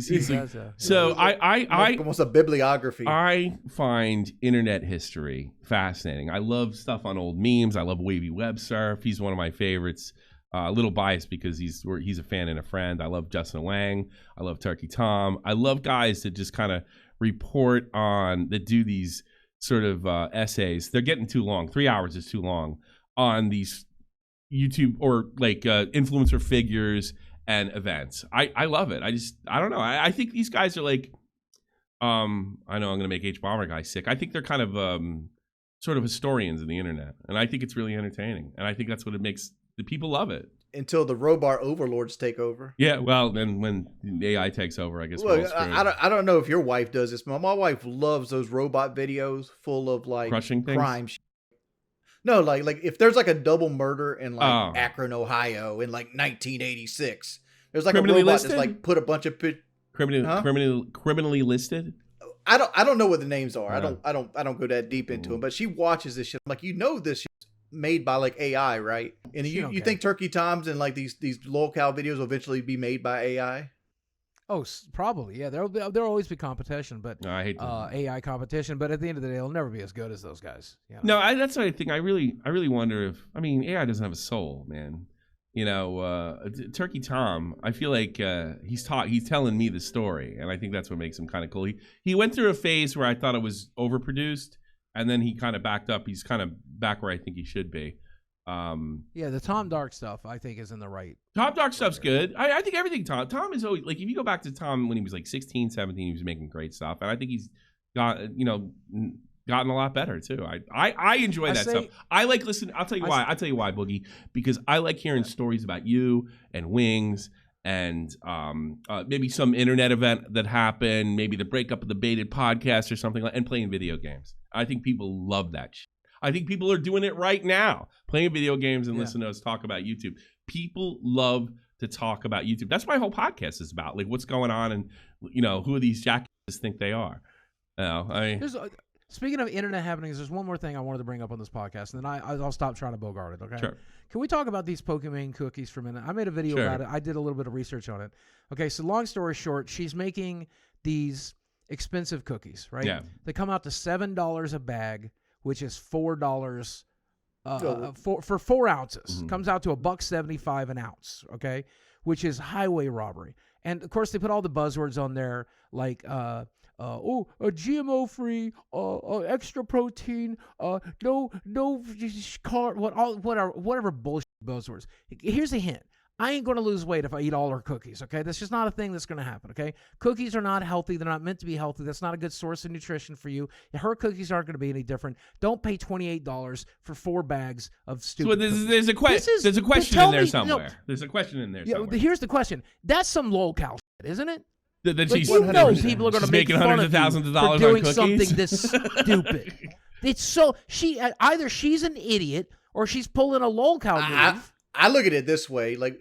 So I almost a bibliography. I find internet history fascinating. I love stuff on old memes. I love wavy web surf. He's one of my favorites. A little biased because he's a fan and a friend. I love Justin Wang. I love Turkey Tom. I love guys that just kind of report on, that do these sort of essays. They're getting too long. 3 hours is too long on these YouTube or like influencer figures and events. I love it. I don't know. I think these guys are like, I know I'm going to make H Bomber guy sick. I think they're kind of sort of historians of the internet. And I think it's really entertaining. And I think that's what it makes. The people love it. Until the robot overlords take over. Yeah, well, then when the AI takes over, I guess we're all screwed. I don't know if your wife does this, but my wife loves those robot videos full of like crushing things? Crime. No, like if there's like a double murder in like Akron, Ohio in like 1986, there's like criminally a robot listed? That's like put a bunch of criminally listed. I don't know what the names are. I don't go that deep into them. But she watches this shit. I'm like, this shit made by like AI, right? And you think Turkey Toms and like these Lolcow videos will eventually be made by AI? Oh, probably. Yeah, there'll always be competition, but No, I hate AI competition. But at the end of the day, it'll never be as good as those guys. You know? No, that's what I think. I really wonder if AI doesn't have a soul, man. Turkey Tom. I feel like he's telling me the story, and I think that's what makes him kind of cool. He went through a phase where I thought it was overproduced, and then he kind of backed up. He's kind of back where I think he should be. Yeah, the Tom Dark stuff I think is in the right. Tom Dark stuff's good. I think everything Tom is always, like, if you go back to Tom when he was like 16, 17, he was making great stuff, and I think he's gotten a lot better too. I enjoy that stuff. I like listen. I'll tell you why. I'll tell you why, Boogie. Because I like hearing stories about you and Wings and maybe some internet event that happened, maybe the breakup of the Baited podcast or something like, and playing video games. I think people love that shit. I think people are doing it right now, playing video games and listening to us talk about YouTube. People love to talk about YouTube. That's what my whole podcast is about. Like, what's going on, and who are these jackasses think they are? Speaking of internet happenings, there's one more thing I wanted to bring up on this podcast, and then I'll stop trying to bogart it. Okay. Sure. Can we talk about these Pokimane cookies for a minute? I made a video about it. I did a little bit of research on it. Okay. So long story short, she's making these expensive cookies, right? Yeah. They come out to $7 a bag, which is $4 for 4 ounces. Mm-hmm. Comes out to $1.75 an ounce, okay, which is highway robbery. And of course, they put all the buzzwords on there like a GMO free, extra protein, no whatever bullshit buzzwords. Here's a hint. I ain't going to lose weight if I eat all her cookies, okay? That's just not a thing that's going to happen, okay? Cookies are not healthy. They're not meant to be healthy. That's not a good source of nutrition for you. Her cookies aren't going to be any different. Don't pay $28 for 4 bags of stupid cookies. There's a question in there somewhere. There's a question in there somewhere. Here's the question. That's some Lolcow shit, isn't it? That like, she's, people are going to make making fun hundreds of thousands of dollars for doing on cookies. something this stupid. It's so either she's an idiot or she's pulling a Lolcow move. I look at it this way, like,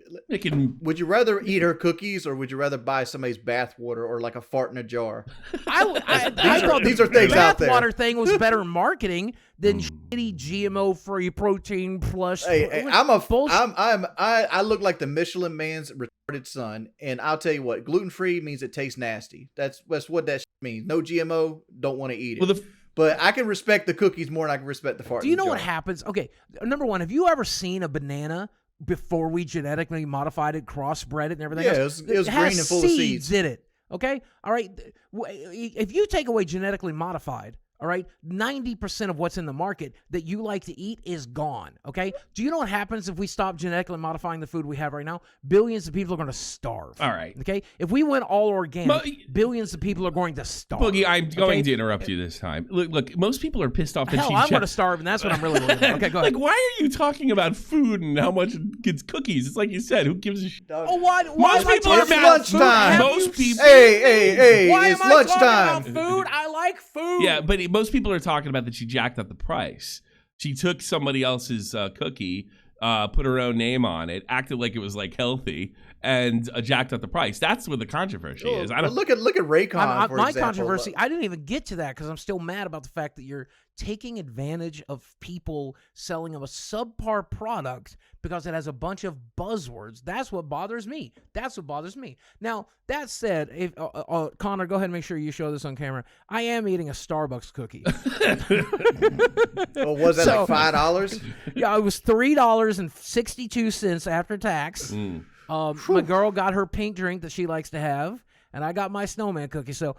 would you rather eat her cookies or would you rather buy somebody's bathwater or like a fart in a jar? I thought these are things out there. The bathwater thing was better marketing than shitty GMO-free protein plus. Hey, I look like the Michelin Man's retarded son, and I'll tell you what, gluten-free means it tastes nasty. That's what that means. No GMO, don't want to eat it. But I can respect the cookies more than I can respect the fart. Do you know what happens? Okay, number one, have you ever seen a banana before we genetically modified it, crossbred it, and everything else? It was green and full of seeds in it. Okay, all right. If you take away genetically modified, all right, 90% of what's in the market that you like to eat is gone. Okay, do you know what happens if we stop genetically modifying the food we have right now? Billions of people are going to starve. All right. Okay, if we went all organic, billions of people are going to starve. Boogie, I'm going to interrupt you this time. Look, most people are pissed off that Hell, I'm going to starve, and that's what I'm really worried about. Okay, go ahead. Like, why are you talking about food and how much it gets cookies? It's like you said, who gives a shit? Oh, why most people are mad. Lunchtime. Most people. Hey, why it's am I lunchtime. talking about food? I like food. Yeah, but most people are talking about that she jacked up the price. She took somebody else's cookie, put her own name on it, acted like it was like healthy, and jacked up the price. That's where the controversy is. I don't look at Raycon. My controversy. I didn't even get to that because I'm still mad about the fact that you're taking advantage of people selling them a subpar product because it has a bunch of buzzwords. That's what bothers me. Now, that said, if Connor, go ahead and make sure you show this on camera. I am eating a Starbucks cookie. Well, was that like $5? Yeah, it was $3.62 after tax. My girl got her pink drink that she likes to have, and I got my snowman cookie. So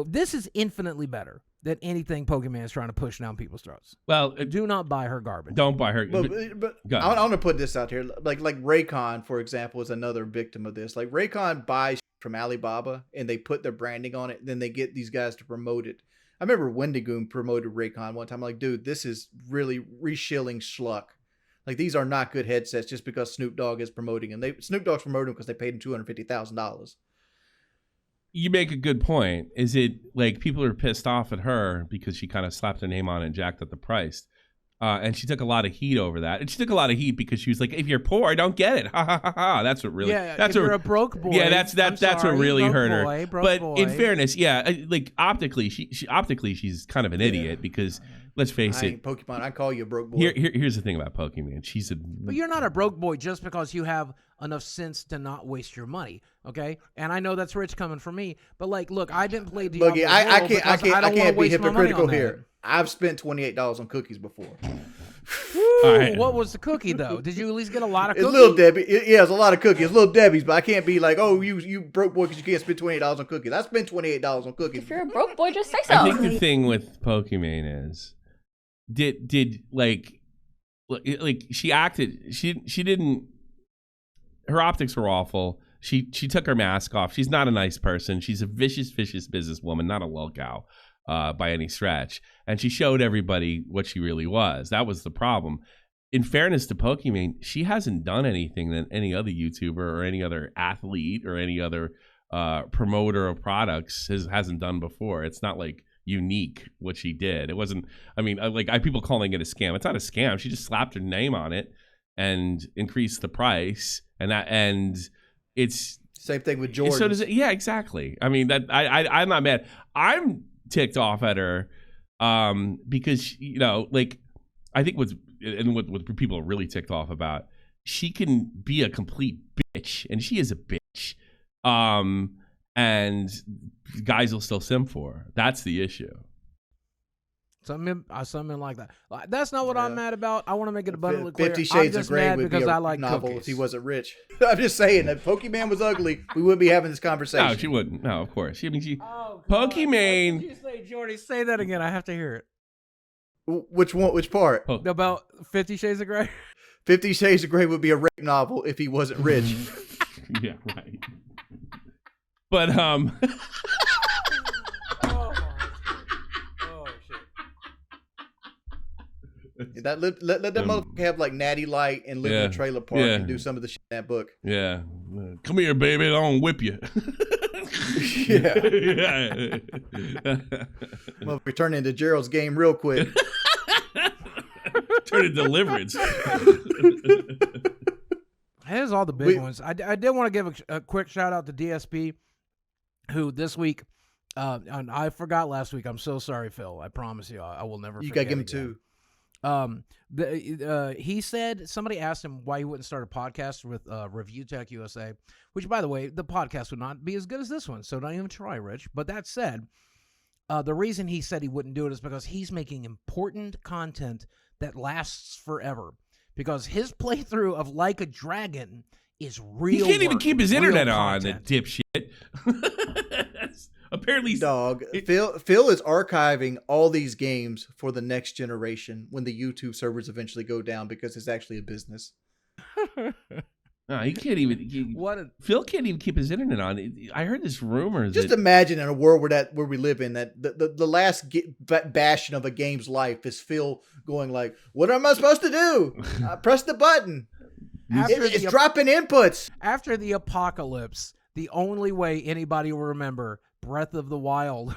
this is infinitely better than anything Pokimane is trying to push down people's throats. Well, do not buy her garbage. Don't buy her. But I want to put this out here. Like Raycon, for example, is another victim of this. Like Raycon buys from Alibaba, and they put their branding on it. Then they get these guys to promote it. I remember Wendigoon promoted Raycon one time. I'm like, dude, this is really reshilling schluck. Like, these are not good headsets just because Snoop Dogg is promoting them. Snoop Dogg's promoting them because they paid him $250,000. You make a good point. Is it like people are pissed off at her because she kind of slapped her name on it and jacked up the price? And she took a lot of heat over that. And she took a lot of heat because she was like, if you're poor, don't get it. Ha ha ha ha. That's what really. Yeah, that's if what, you're a broke boy. Yeah, that's what really hurt her. But boy. in fairness, yeah, like optically, she's kind of an idiot because let's face it, Pokemon. I call you a broke boy. Here's the thing about Pokimane. But you're not a broke boy just because you have enough sense to not waste your money, okay? And I know that's rich coming from me, but like, look, I didn't play DeOrio. Boogie, I can't be hypocritical here. Here. I've spent $28 on cookies before. Woo, right. What was the cookie though? Did you at least get a lot of cookies? It's Little Debbie. Yeah, it's a lot of cookies. It's Little Debbie's, but I can't be like, oh, you broke boy because you can't spend $28 on cookies. I spent $28 on cookies. If you're a broke boy, just say so. I think the thing with Pokimane is, did like she acted. She didn't. Her optics were awful. She took her mask off. She's not a nice person. She's a vicious businesswoman, not a Lolcow by any stretch. And she showed everybody what she really was. That was the problem. In fairness to Pokimane, she hasn't done anything that any other YouTuber or any other athlete or any other promoter of products hasn't done before. It's not like unique what she did. It wasn't. I mean, like people calling it a scam. It's not a scam. She just slapped her name on it and increased the price. And it's same thing with Jordan. So does it? Yeah, exactly. I mean, that I'm not mad. I'm ticked off at her because like I think what people are really ticked off about, she can be a complete bitch, and she is a bitch. And guys will still sim for her. That's the issue. Something like that. That's not what I'm mad about. I want to make it abundantly clear. 50 Shades of Grey would be a I like novel cookies. if he wasn't rich. I'm just saying that Pokimane was ugly, we wouldn't be having this conversation. No, she wouldn't. No, of course. Oh, Pokimane. What did you say, Jordy? Say that again. I have to hear it. Which one? Which part? About 50 Shades of Grey? 50 Shades of Grey would be a rape novel if he wasn't rich. Yeah, right. But let that motherfucker have like Natty Light and live in a trailer park and do some of the shit in that book. Yeah. Come here, baby. I don't whip you. Yeah. Motherfucker turn into Gerald's Game real quick. Turn into Deliverance. Here's all the big ones. I did want to give a quick shout out to DSP, who this week, and I forgot last week. I'm so sorry, Phil. I promise you, I will never. You forget gotta give him two. He said somebody asked him why he wouldn't start a podcast with Review Tech USA, which, by the way, the podcast would not be as good as this one, so don't even try, Rich. But that said, the reason he said he wouldn't do it is because he's making important content that lasts forever. Because his playthrough of Like a Dragon is real. He can't even keep his internet content. on, the dipshit. Apparently, dog. Phil is archiving all these games for the next generation when the YouTube servers eventually go down because it's actually a business. No, he can't even. Phil can't even keep his internet on. I heard this rumor. Just imagine in a world where we live in that the last bastion of a game's life is Phil going like, "What am I supposed to do? Press the button. It's dropping inputs." After the apocalypse, the only way anybody will remember Breath of the Wild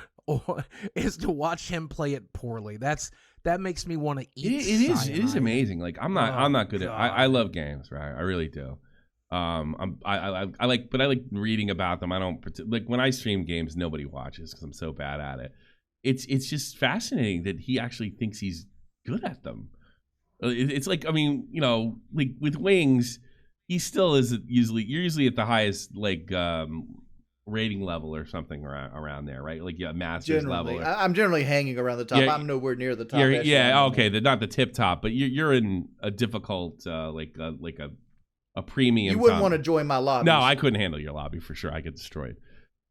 is to watch him play it poorly. That makes me want to eat. It is amazing. Like I'm not good at. I love games, right? I really do. I like reading about them. I don't like when I stream games, nobody watches because I'm so bad at it. It's just fascinating that he actually thinks he's good at them. It's like, I mean, like with Wings, he still is usually at the highest like rating level or something around there, right? Like master's level. I'm generally hanging around the top. I'm nowhere near the top. Okay, not the tip top, but you're in a difficult like a premium. You wouldn't want to join my lobby. No, I couldn't handle your lobby for sure. I get destroyed.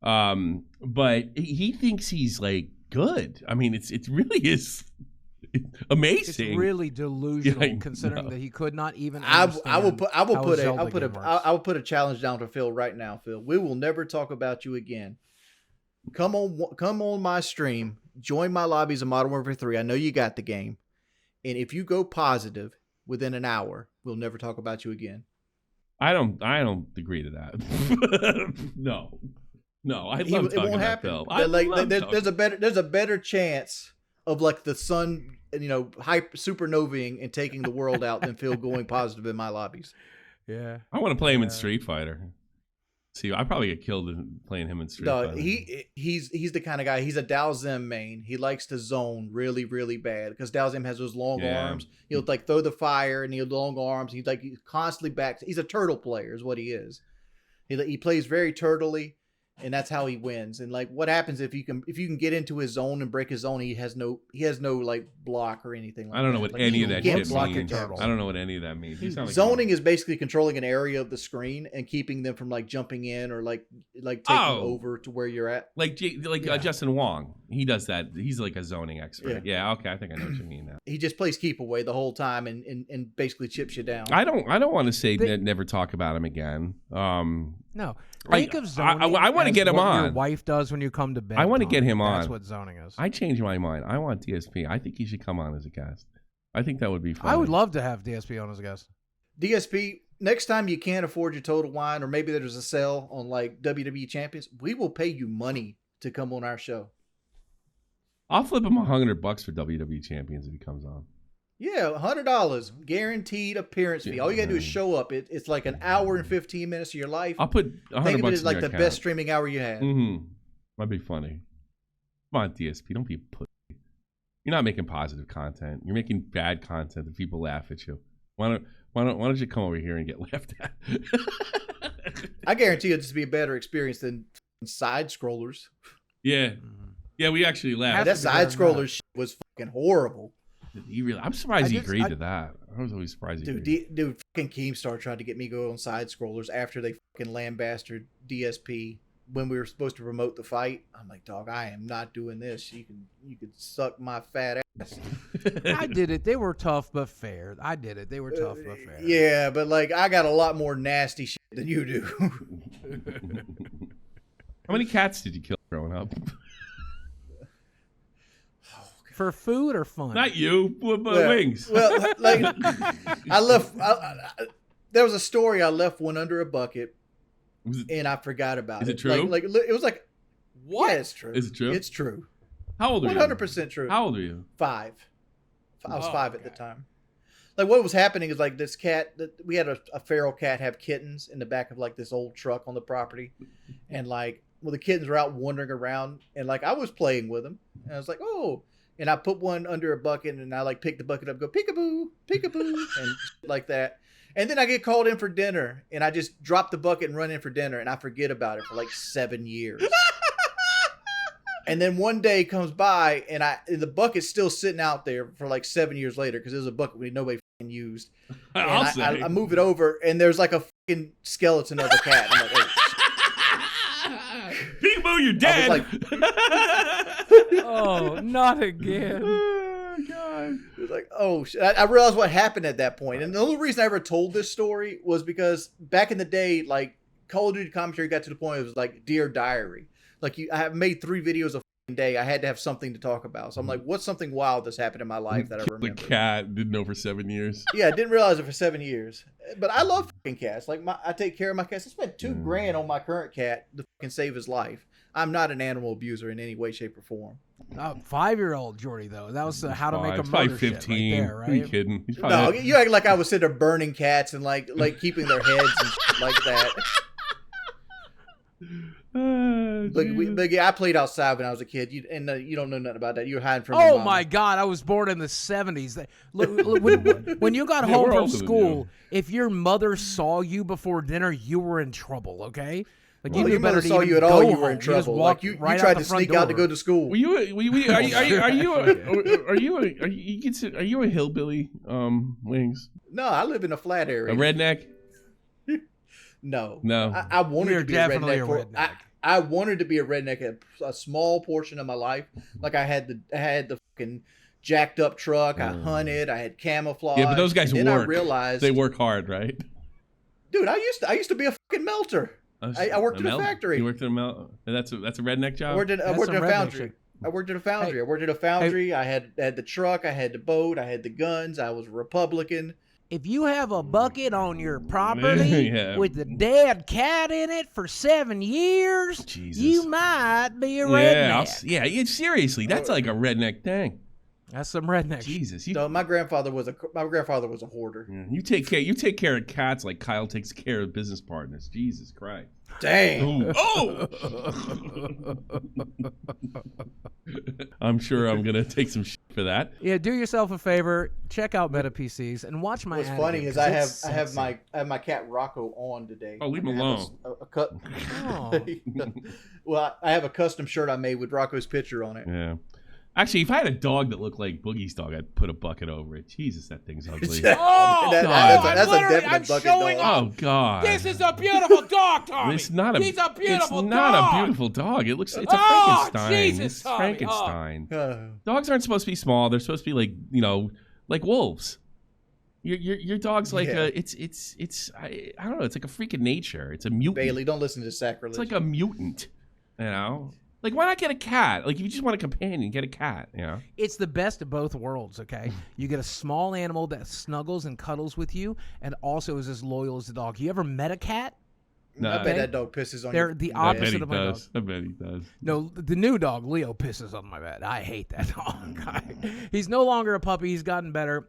But he thinks he's like good. I mean, it really is amazing. It's really delusional considering that he could not even. I will put a challenge down to Phil right now. Phil, we will never talk about you again. Come on my stream. Join my lobbies of Modern Warfare 3. I know you got the game, and if you go positive within an hour, we'll never talk about you again. I don't agree to that. No, I love talking about Phil. There's a better chance of like the sun, supernovaing and taking the world out than feel going positive in my lobbies. Yeah. I want to play him in Street Fighter. See, I probably get killed in playing him in Street Fighter. He's the kind of guy. He's a Dao Zim main. He likes to zone really, really bad because Dao Zim has those long arms. He'll like throw the fire and he'll long arms. He's constantly back. He's a turtle player, is what he is. He plays very turtlely, and that's how he wins. And like, what happens if you can get into his zone and break his zone? He has no like block or anything. Like I don't know what any of that shit means. I don't know what any of that means. Zoning is basically controlling an area of the screen and keeping them from like jumping in or like taking over to where you're at. Like Justin Wong, he does that. He's like a zoning expert. Yeah, okay, I think I know what you mean now. He just plays keep away the whole time and basically chips you down. I don't want to say never talk about him again. No. Think of zoning. I want to get him on. Your wife does when you come to bed. I want to get him on. That's what zoning is. I changed my mind. I want DSP. I think he should come on as a guest. I think that would be fun. I would love to have DSP on as a guest. DSP, next time you can't afford your Total Wine, or maybe there's a sale on like WWE Champions, we will pay you money to come on our show. I'll flip him $100 for WWE Champions if he comes on. Yeah, $100 guaranteed appearance fee. All you gotta do is show up. It's like an hour and 15 minutes of your life. I'll put $100. Think of it as like the account. best streaming hour you had. That'd be funny. Come on, DSP, don't be a pussy. You're not making positive content. You're making bad content that people laugh at you. Why don't you come over here and get laughed at? I guarantee it'll just be a better experience than side scrollers. Yeah, we actually laughed. That side scroller shit was fucking horrible. I'm surprised he agreed to that. I was always surprised he agreed. Dude, fucking Keemstar tried to get me to go on side scrollers after they fucking lambasted DSP when we were supposed to promote the fight. I'm like, dog, I am not doing this. You could suck my fat ass. I did it. They were tough but fair. I did it. They were tough but fair. Yeah, but like I got a lot more nasty shit than you do. How many cats did you kill growing up? For food or fun? Not you, but wings. Well, like there was a story. I left one under a bucket, and I forgot about it. Is it true? Like it was like, what? Yeah, it's true. Is it true? It's true. How old are you? 100% true. How old are you? 5. I was 5 at the time. Like what was happening is like this cat. We had a feral cat have kittens in the back of like this old truck on the property, and like the kittens were out wandering around, and like I was playing with them, and I was like, oh. And I put one under a bucket, and I like pick the bucket up, go peekaboo, peekaboo, and like that. And then I get called in for dinner, and I just drop the bucket and run in for dinner, and I forget about it for like 7 years. And then one day comes by, and the bucket's still sitting out there for like 7 years later because it was a bucket nobody fucking used. And I move it over, and there's like a fucking skeleton of a cat. I'm like, oh, peekaboo, you're dead. Like, oh, not again. Oh, God. It was like, oh, shit. I realized what happened at that point. And the only reason I ever told this story was because back in the day, like, Call of Duty commentary got to the point it was like Dear Diary. Like, I have made 3 videos a day. I had to have something to talk about. So I'm like, what's something wild that's happened in my life that I remember? The cat didn't know for 7 years. Yeah, I didn't realize it for 7 years. But I love fucking cats. Like, I take care of my cats. I spent $2,000 on my current cat to fucking save his life. I'm not an animal abuser in any way, shape, or form. 5-year-old Jordy, though. That was how to make a probably murder 15. shit right there, right? Are you kidding? No, you act like I was sitting there burning cats and like keeping their heads and shit like that. But I played outside when I was a kid, you don't know nothing about that. You were hiding from your mom. My God, I was born in the 70s. Look, when you got home from school, if your mother saw you before dinner, you were in trouble, okay? Like your mother saw you at all, you were in trouble. Like you tried to sneak out to go to school. Are you a hillbilly, Wings? No, I live in a flat area. A redneck? No. I wanted to be a redneck. I wanted to be a redneck a small portion of my life. Like I had the fucking jacked up truck. I hunted. I had camouflage. Yeah, but those guys work. I realized they work hard, right? Dude, I used to be a fucking melter. I worked in a factory. You worked in a melter? That's a redneck job? I worked in a foundry. I worked at a foundry. I had the truck. I had the boat. I had the guns. I was a Republican. If you have a bucket on your property with a dead cat in it for 7 years, you might be a redneck. Seriously, that's like a redneck thing. That's some redneck. Jesus, No, my grandfather was a hoarder. Yeah, you take care of cats like Kyle takes care of business partners. Jesus Christ. Dang. Ooh. Oh. I'm sure I'm gonna take some shit for that. Yeah, do yourself a favor. Check out MetaPCs and watch my. What's ad funny again, is 'cause I have my cat Rocco on today. Oh, leave him alone. Well, I have a custom shirt I made with Rocco's picture on it. Yeah. Actually, if I had a dog that looked like Boogie's dog, I'd put a bucket over it. Jesus, that thing's ugly. Oh, that's a definite I'm bucket showing dog. off. Oh God. This is a beautiful dog, Tommy. It's not a. He's a beautiful It's dog. not a beautiful dog. It's a Oh, Frankenstein. Jesus, It's Tommy. Frankenstein. Oh. Dogs aren't supposed to be small. They're supposed to be like wolves. Your dog's like Yeah. I don't know. It's like a freak of nature. It's a mutant. Bailey, don't listen to sacrilege. It's like a mutant. You know. Like, why not get a cat? Like, if you just want a companion, get a cat, you know? It's the best of both worlds, okay? You get a small animal that snuggles and cuddles with you and also is as loyal as a dog. You ever met a cat? No. I bet that dog pisses on They're you. the I bet opposite he of my dog. does. I bet he does. No, the new dog, Leo, pisses on my bed. I hate that dog. He's no longer a puppy. He's gotten better.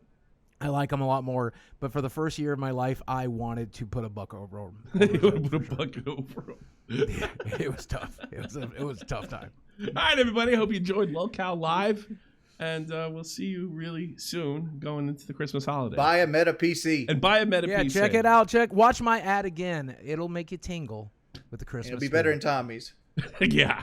I like him a lot more. But for the first year of my life, I wanted to put a buck over him. Put a bucket over him. Yeah, it was tough. It was a tough time. All right, everybody. I hope you enjoyed Lolcow Live. And we'll see you really soon going into the Christmas holiday. Buy a MetaPC. And buy a MetaPC. Yeah, check it out. Watch my ad again. It'll make you tingle with the Christmas. It'll be better than Tommy's. Yeah.